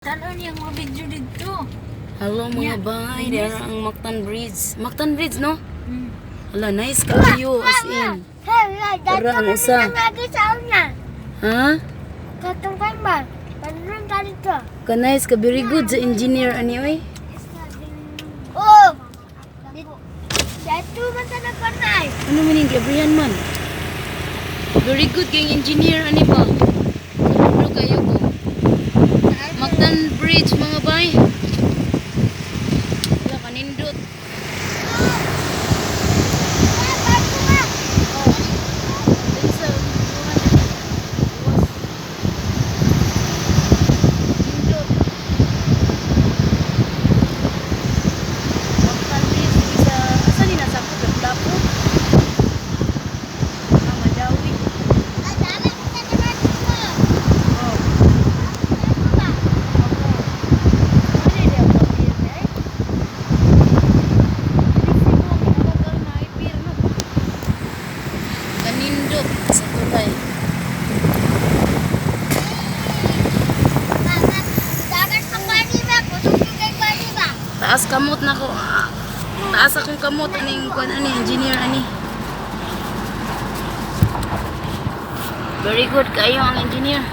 Tanon yung mga video dito. Hello mga Yeah, bay, nice. dara ang Mactan Bridge. Mactan Bridge, no? Hmm. Hala, nice kayo, as in. Tara, ang usa. Ha? Katong kan ba? Panron tali to. Ka nice ka, very good sa engineer, ani, oy. Oh! Dito man sa napanay. Ano man yung Gabriel man? Very good kayong engineer, ani ba? Ano kayo ko? Mactan Bridge, mga bay. Wala, kanindot. Dun sa upuan. Nindot. Mactan Bridge, isa, asa ni nasa ko? Lapu-lapu? Ah, Madawi. Oh. Ano dia ang papir na eh? Kanindot sa tulay. Taas kamot na ko. Taas akong kamot aning kuan ani engineer ani. Very good kayo ang engineer.